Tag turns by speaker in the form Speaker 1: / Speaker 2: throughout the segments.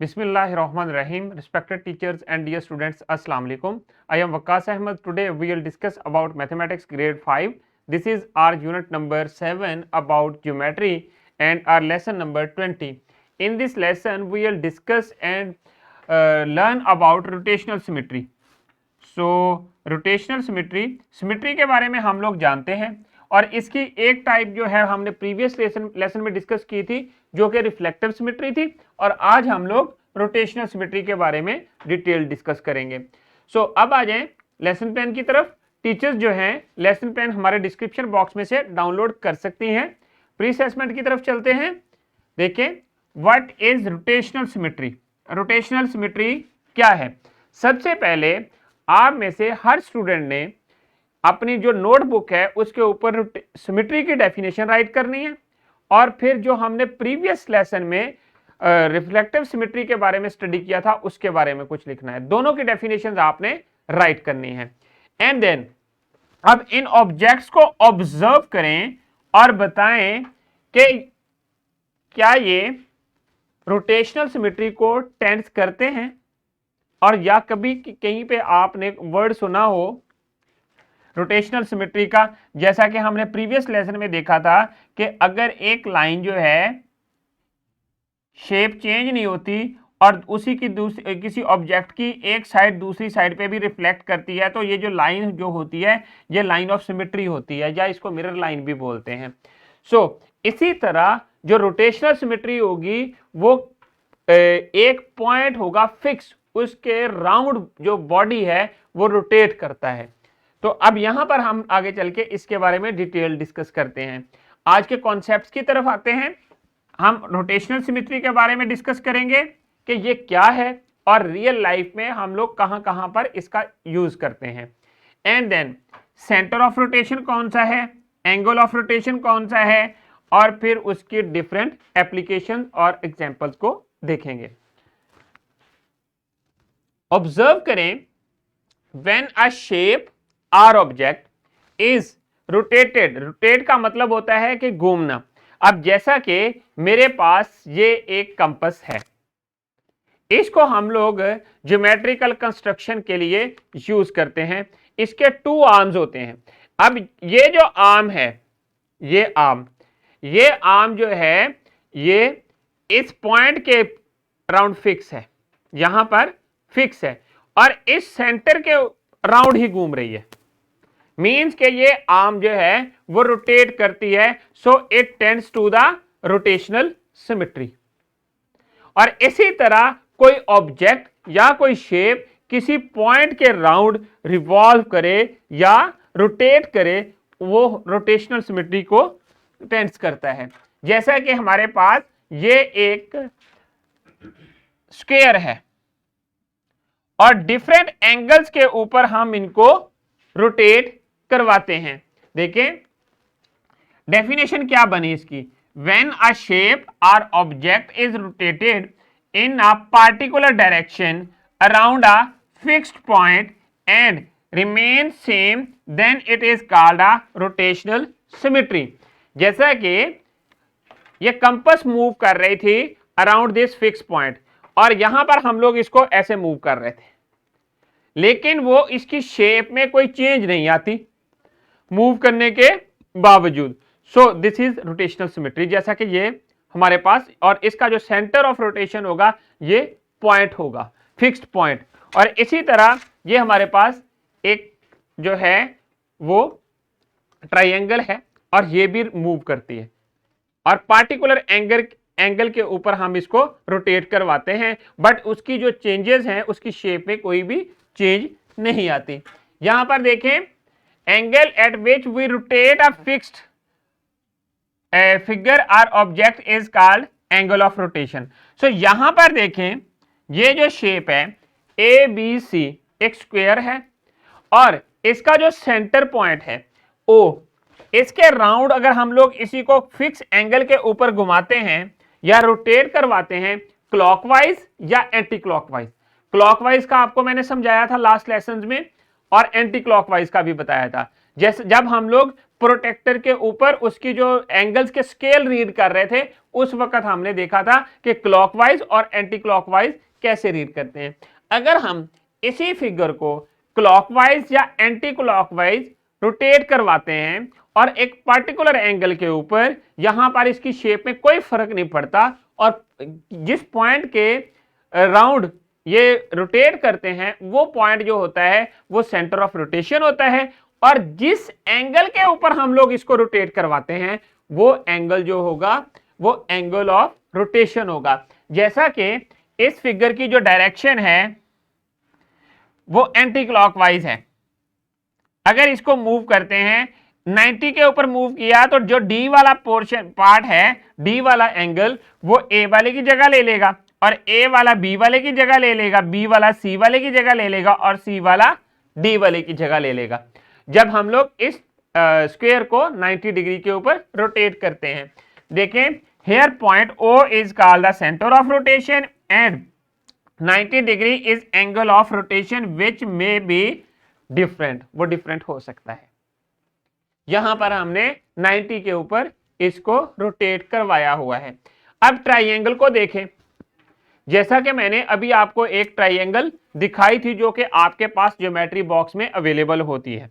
Speaker 1: Bismillahirrahmanirrahim. Respected teachers and dear students, Assalamu alaikum. I am Waqas Ahmed. Today we will discuss about mathematics grade 5. This is our unit number 7 about geometry and our lesson number 20. In this lesson we will discuss and learn about rotational symmetry. So rotational symmetry के बारे में हम लोग जानते हैं और इसकी एक टाइप जो है हमने प्रीवियस लेसन में डिस्कस की थी जो कि रिफ्लेक्टिव सिमेट्री थी और आज हम लोग रोटेशनल सिमेट्री के बारे में डिटेल डिस्कस करेंगे। सो अब आ जाएं लेसन प्लान की तरफ। टीचर्स जो हैं लेसन प्लान हमारे डिस्क्रिप्शन बॉक्स में से डाउनलोड कर सकती हैं। प्री असेसमेंट की तरफ चलते हैं। देखें what is rotational symmetry. Rotational symmetry क्या है? सबसे पहले आप में से हर स्टूडेंट ने अपनी जो नोटबुक है उसके ऊपर सिमेट्री की डेफिनेशन राइट करनी है और फिर जो हमने प्रीवियस लेसन में रिफ्लेक्टिव सिमेट्री के बारे में स्टडी किया था उसके बारे में कुछ लिखना है। दोनों की डेफिनेशंस आपने राइट करनी है। एंड देन अब इन ऑब्जेक्ट्स को ऑब्जर्व करें और बताएं कि क्या ये रोटेशनल सिमेट्री को टेंस करते हैं और या कभी कहीं पे आपने वर्ड सुना हो रोटेशनल सिमेट्री का, जैसा कि हमने प्रीवियस लेसन में देखा था कि अगर एक लाइन जो है शेप चेंज नहीं होती और उसी की किसी ऑब्जेक्ट की एक साइड दूसरी साइड पे भी रिफ्लेक्ट करती है तो ये जो लाइन जो होती है ये लाइन ऑफ सिमेट्री होती है या इसको मिरर लाइन भी बोलते हैं। सो इसी तरह जो रोटेशनल सिमेट्री होगी वो एक पॉइंट होगा फिक्स, उसके राउंड जो बॉडी है वो रोटेट करता है। तो अब यहां पर हम आगे चल के इसके बारे में डिटेल डिस्कस करते हैं। आज के कॉन्सेप्ट्स की तरफ आते हैं। हम रोटेशनल सिमेट्री के बारे में डिस्कस करेंगे कि ये क्या है और रियल लाइफ में हम लोग कहां पर इसका यूज करते हैं। And then centre of rotation कौन सा है, एंगल ऑफ रोटेशन कौन सा है और फिर उसकी डिफरेंट एप्लीकेशन और एग्जांपल्स को देखेंगे। ऑब्जर्व करें when a shape or object is rotated. Rotate का मतलब होता है कि घूमना। अब जैसा कि मेरे पास ये एक कंपास है, इसको हम लोग ज्योमेट्रिकल कंस्ट्रक्शन के लिए यूज करते हैं। इसके 2 आर्म्स होते हैं। अब ये जो आर्म है ये आर्म जो है ये इस पॉइंट के राउंड फिक्स है, यहां पर फिक्स है और इस सेंटर के राउंड ही घूम रही है। मीन्स के ये आर्म जो है वो रोटेट करती है। So it tends to the rotational symmetry. और इसी तरह कोई ऑब्जेक्ट या कोई शेप किसी पॉइंट के राउंड रिवॉल्व करे या रोटेट करे वो रोटेशनल सिमेट्री को टेंड्स करता है। जैसा कि हमारे पास ये एक स्क्वायर है और डिफरेंट एंगल्स के ऊपर हम इनको रोटेट करवाते हैं। देखें डेफिनेशन क्या बनी इसकी। When a shape or object is rotated in a particular direction around a fixed point and remain same then it is called a rotational symmetry. जैसा कि ये कंपास मूव कर रही थी अराउंड दिस फिक्स पॉइंट और यहां पर हम लोग इसको ऐसे मूव कर रहे थे लेकिन वो इसकी शेप में कोई चेंज नहीं आती मूव करने के बावजूद। So this is rotational symmetry. जैसा कि ये हमारे पास और इसका जो सेंटर ऑफ रोटेशन होगा ये पॉइंट होगा, फिक्स्ड पॉइंट। और इसी तरह ये हमारे पास एक जो है वो ट्राइंगल है और ये भी मूव करती है और पार्टिकुलर एंगल के ऊपर हम इसको रोटेट करवाते हैं बट उसकी जो चेंजेस हैं उसकी शेप में कोई भी चेंज नहीं आती। यहां पर देखें angle at which we rotate a fixed figure और object is called angle of rotation. So यहां पर देखें ये जो शेप है ABC एक स्क्वायर है और इसका जो सेंटर पॉइंट है O, इसके राउंड अगर हम लोग इसी को फिक्स एंगल के ऊपर घुमाते हैं या रोटेट करवाते हैं क्लॉकवाइज या एंटी क्लॉकवाइज। क्लॉकवाइज का आपको मैंने समझाया था लास्ट लेसन में और एंटी क्लॉकवाइज का भी बताया था। जैसे जब हम लोग प्रोटेक्टर के ऊपर उसकी जो एंगल्स के स्केल रीड कर रहे थे, उस वक्त हमने देखा था कि क्लॉकवाइज और एंटी क्लॉकवाइज कैसे रीड करते हैं। अगर हम इसी फिगर को क्लॉकवाइज या एंटी क्लॉकवाइज रोटेट करवाते हैं और एक पर्टिकुलर एंगल के ऊपर, यहां पर इसकी शेप में कोई फर्क नहीं पड़ता, और जिस पॉइंट के राउंड ये रोटेट करते हैं वो पॉइंट जो होता है वो सेंटर ऑफ रोटेशन होता है, और जिस एंगल के ऊपर हम लोग इसको रोटेट करवाते हैं वो एंगल जो होगा वो एंगल ऑफ रोटेशन होगा। जैसा कि इस फिगर की जो डायरेक्शन है वो एंटी क्लॉकवाइज है। अगर इसको मूव करते हैं 90 के ऊपर मूव किया तो जो डी वाला पोर्शन पार्ट है, डी वाला एंगल, वो ए वाले की जगह ले लेगा, और ए वाला बी वाले की जगह ले लेगा, बी वाला सी वाले की जगह ले लेगा, और सी वाला डी वाले की जगह ले लेगा। जब हम लोग इस स्क्वायर को 90 डिग्री के ऊपर रोटेट करते हैं, देखें here point O is called the centre of rotation and 90 degree is angle of rotation which may be different, वो डिफरेंट हो सकता है। यहां पर हमने 90 के ऊपर इसको रोटेट करवाया हुआ है। अब ट्राइंगल को देखें, जैसा कि मैंने अभी आपको एक ट्राइंगल दिखाई थी जो कि आपके पास ज्योमेट्री बॉक्स में अवेलेबल होती है।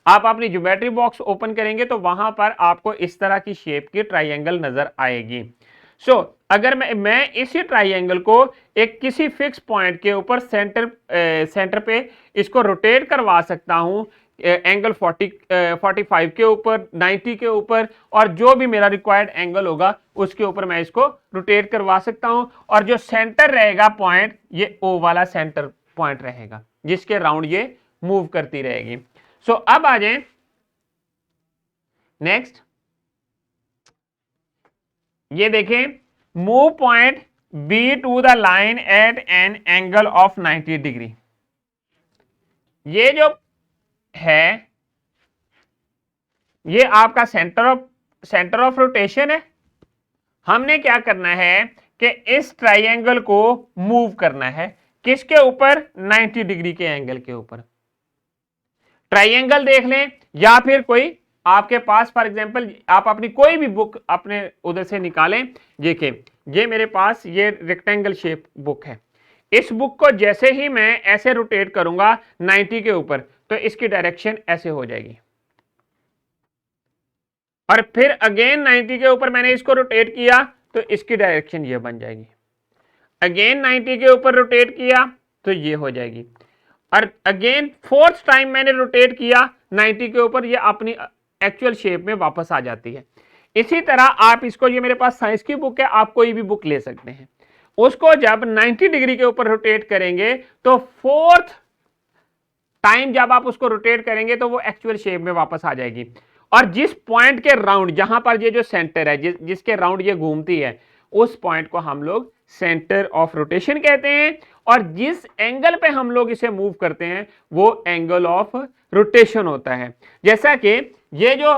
Speaker 1: आप अपनी ज्योमेट्री बॉक्स ओपन करेंगे तो वहां पर आपको इस तरह की शेप की ट्राइंगल नजर आएगी। अगर मैं इसी ट्राइंगल को एक किसी फिक्स पॉइंट के ऊपर सेंटर पे इसको रोटेट करवा सकता हूं, एंगल 45 के ऊपर, 90 के ऊपर, और जो भी मेरा रिक्वायर्ड एंगल होगा उसके ऊपर मैं इसको रोटेट करवा सकता हूं, और जो सेंटर रहेगा पॉइंट, ये ओ वाला सेंटर पॉइंट रहेगा जिसके राउंड ये मूव करती रहेगी। अब आ जाए नेक्स्ट, ये देखें, move point B to the line at an angle of 90 degree. ये जो है ये आपका सेंटर ऑफ रोटेशन है। हमने क्या करना है कि इस ट्राइंगल को मूव करना है, किसके ऊपर? 90 डिग्री के एंगल के ऊपर। ट्राइंगल देख लें, या फिर कोई आपके पास फॉर एग्जांपल आप अपनी कोई भी बुक अपने उधर से निकालें। देखिए ये मेरे पास ये रेक्टेंगल शेप बुक है, इस बुक को जैसे ही मैं ऐसे रोटेट करूंगा 90 के ऊपर तो इसकी डायरेक्शन ऐसे हो जाएगी, और फिर अगेन 90 के ऊपर मैंने इसको रोटेट किया तो इसकी डायरेक्शन ये बन जाएगी, अगेन 90 के ऊपर रोटेट किया तो ये हो जाएगी, और अगेन फोर्थ टाइम मैंने रोटेट किया 90 के ऊपर, ये अपनी एक्चुअल शेप में वापस आ जाती है। इसी तरह आप इसको, ये मेरे पास साइंस की बुक है, आप कोई भी बुक ले सकते हैं, उसको जब 90 डिग्री के ऊपर रोटेट करेंगे तो फोर्थ टाइम जब आप उसको रोटेट करेंगे तो वो एक्चुअल शेप में वापस आ जाएगी, और जिस पॉइंट के राउंड, जहां पर ये जो सेंटर है जिसके राउंड ये घूमती है, उस पॉइंट को हम लोग सेंटर ऑफ रोटेशन कहते हैं, और जिस एंगल पे हम लोग इसे मूव करते हैं वो एंगल ऑफ रोटेशन होता है। जैसा कि ये जो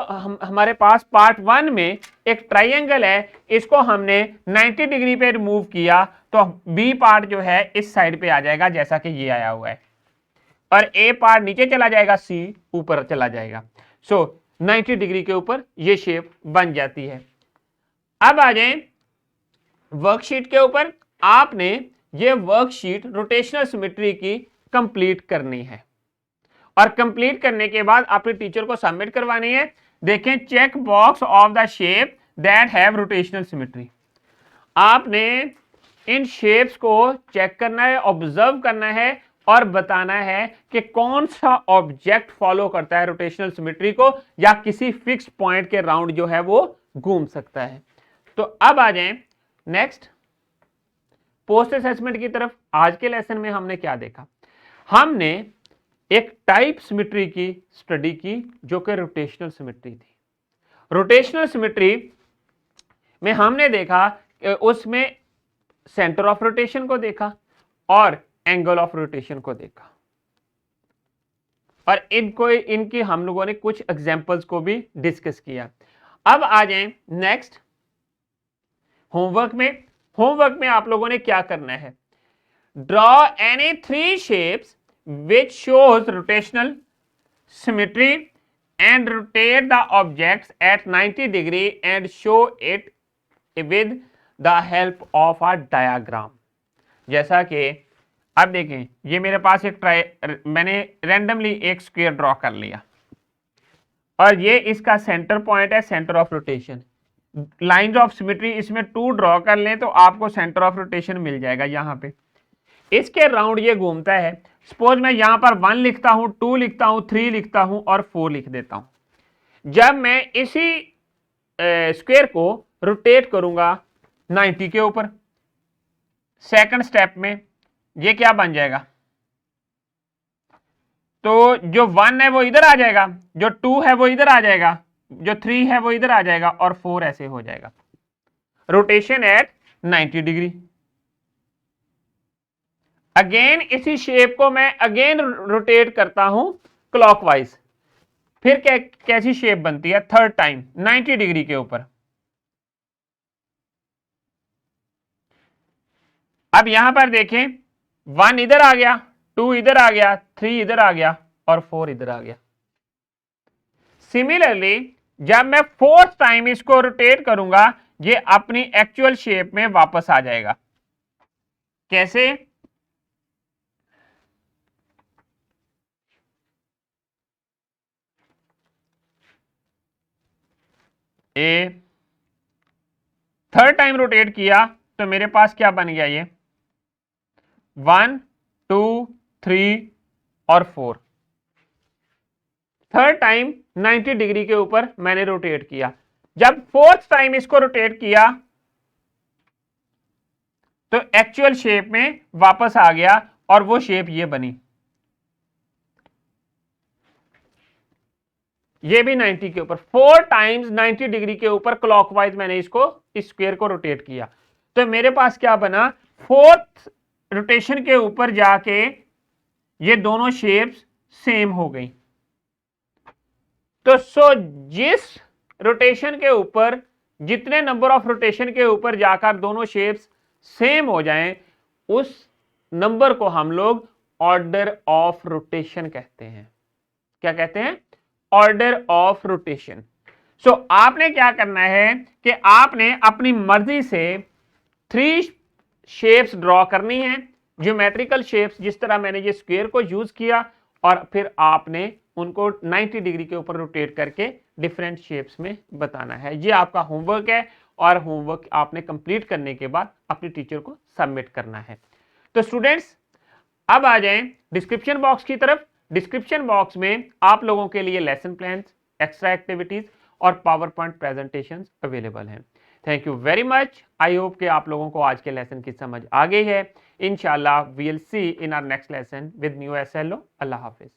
Speaker 1: हमारे पास पार्ट 1 में एक ट्राइंगल है, इसको हमने 90 डिग्री पे मूव किया तो बी पार्ट जो है इस साइड पे आ जाएगा जैसा कि ये आया हुआ है, और ए पार्ट नीचे चला जाएगा, सी ऊपर चला जाएगा। 90 डिग्री के ऊपर ये शेप बन जाती है। अब आ जाए वर्कशीट के ऊपर, आपने ये वर्कशीट रोटेशनल सिमेट्री की कंप्लीट करनी है, और कंप्लीट करने के बाद अपने टीचर को सबमिट करवानी है। देखें, check box of the shape that have rotational symmetry. आपने इन शेप्स को चेक करना है, ऑब्जर्व करना है, और बताना है कि कौन सा ऑब्जेक्ट फॉलो करता है रोटेशनल सिमेट्री को, या किसी फिक्स पॉइंट के राउंड जो है वो घूम सकता है। तो अब आ जाएं नेक्स्ट पोस्ट असेसमेंट की तरफ। आज के लेसन में हमने क्या देखा? हमने एक टाइप सिमेट्री की स्टडी की जो कि रोटेशनल सिमेट्री थी। रोटेशनल सिमेट्री में हमने देखा उसमें सेंटर ऑफ रोटेशन को देखा और एंगल ऑफ रोटेशन को देखा, और इनकी हम लोगों ने कुछ एग्जांपल्स को भी डिस्कस किया। अब आ जाएं नेक्स्ट होमवर्क में। होमवर्क में आप लोगों ने क्या करना है? Draw any 3 shapes which shows rotational symmetry and rotate the objects at 90 degree and show it with the help of a diagram। जैसा कि अब देखें, ये मेरे पास मैंने रैंडमली एक स्क्वायर ड्रॉ कर लिया और ये इसका सेंटर पॉइंट है, centre of rotation. Lines of symmetry इसमें 2 ड्रॉ कर लें तो आपको सेंटर ऑफ रोटेशन मिल जाएगा। यहां पे इसके राउंड ये घूमता है। सपोज मैं यहां पर 1 लिखता हूं, 2 लिखता हूं, 3 लिखता हूं और 4 लिख देता हूं। जब मैं इसी स्क्वायर को रोटेट करूंगा 90 के ऊपर, सेकंड स्टेप में ये क्या बन जाएगा, तो जो 1 है वो इधर आ जाएगा, जो 2 है वो इधर आ जाएगा, जो 3 है वो इधर आ जाएगा और 4 ऐसे हो जाएगा। Rotation eight 90 degree. अगेन इसी शेप को मैं अगेन रोटेट करता हूं क्लॉकवाइज। फिर कैसी शेप बनती है, थर्ड टाइम 90 डिग्री के ऊपर। अब यहां पर देखें, 1 इधर आ गया, 2 इधर आ गया, 3 इधर आ गया और 4 इधर आ गया। सिमिलरली जब मैं 4th टाइम इसको रोटेट करूंगा, ये अपनी एक्चुअल शेप में वापस आ जाएगा। कैसे, थर्ड टाइम रोटेट किया तो मेरे पास क्या बन गया, ये 1 2 3 और 4। थर्ड टाइम 90 डिग्री के ऊपर मैंने रोटेट किया। जब 4th टाइम इसको रोटेट किया तो एक्चुअल शेप में वापस आ गया और वो शेप ये बनी। ये भी 90 के ऊपर, 4 टाइम्स 90 डिग्री के ऊपर क्लॉकवाइज मैंने इसको, इस स्क्वायर को रोटेट किया। तो मेरे पास क्या बना, 4th रोटेशन के ऊपर जाके ये दोनों शेप्स सेम हो गई। तो जिस रोटेशन के ऊपर, जितने नंबर ऑफ रोटेशन के ऊपर जाकर दोनों शेप्स सेम हो जाएं, उस नंबर को हम लोग ऑर्डर ऑफ रोटेशन कहते हैं। क्या कहते हैं, ऑर्डर ऑफ रोटेशन। सो आपने क्या करना है कि आपने अपनी मर्जी से 3 शेप्स ड्रॉ करनी है, ज्योमेट्रिकल शेप्स, जिस तरह मैंने ये स्क्वायर को यूज किया, और फिर आपने उनको 90 डिग्री के ऊपर रोटेट करके डिफरेंट शेप्स में बताना है। ये आपका होमवर्क है और होमवर्क आपने कंप्लीट करने के बाद अपने टीचर को सबमिट करना है। तो स्टूडेंट्स अब आ जाएं डिस्क्रिप्शन बॉक्स की तरफ। डिस्क्रिप्शन बॉक्स में आप लोगों के लिए लेसन प्लान्स, एक्स्ट्रा एक्टिविटीज और पावर पॉइंट प्रेजेंटेशंस अवेलेबल हैं। Thank you very much. I hope कि आप लोगों को आज के लेसन की समझ आ गई है। इंशाल्लाह we will see in our next lesson with new SLO. अल्लाह हाफिज।